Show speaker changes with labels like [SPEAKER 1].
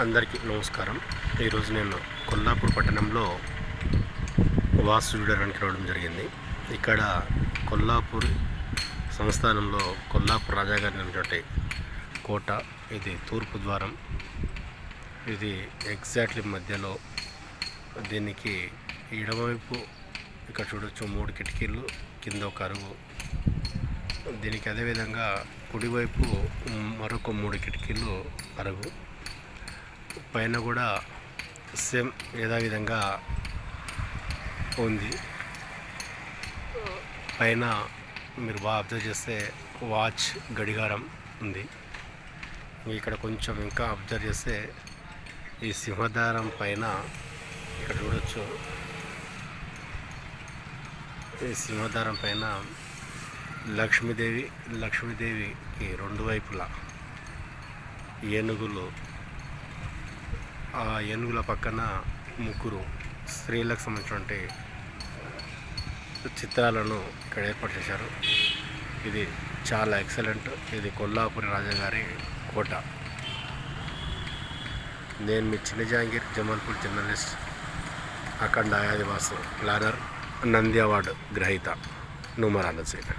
[SPEAKER 1] అందరికీ నమస్కారం. ఈరోజు నేను కొల్లాపూర్ పట్టణంలో వాస్తు చూడడానికి రావడం జరిగింది. ఇక్కడ కొల్లాపూర్ సంస్థానంలో కొల్లాపూర్ రాజాగారి ఉన్నటువంటి కోట. ఇది తూర్పు ద్వారం. ఇది ఎగ్జాక్ట్లీ మధ్యలో. దీనికి ఎడమవైపు ఇక్కడ చూడొచ్చు 3 కిటికీలు, కింద ఒక అరుగు. దీనికి అదేవిధంగా కుడివైపు మరొక 3 కిటికీలు, అరుగు. పైన కూడా సేమ్ యథావిధంగా ఉంది. పైన మీరు బాగా అబ్జర్వ్ చేస్తే వాచ్ గడియారం ఉంది. ఇక్కడ కొంచెం ఇంకా అబ్జర్వ్ చేస్తే ఈ సింహద్వారం పైన ఇక్కడ చూడొచ్చు. ఈ సింహద్వారం పైన లక్ష్మీదేవికి 2 వైపులా ఏనుగులు, ఆ ఏనుగుల పక్కన 3 స్త్రీలకు సంబంధించినటువంటి చిత్రాలను ఇక్కడ ఏర్పాటు చేశారు. ఇది చాలా ఎక్సలెంట్. ఇది కొల్లాపూరి రాజాగారి కోట. నేను మీ చిన్న జహాంగీర్, జమాల్పూర్ జర్నలిస్ట్, అఖండ ఆదివాసు ప్లానర్, నంది అవార్డు గ్రహీత, నుమరాల సైన్.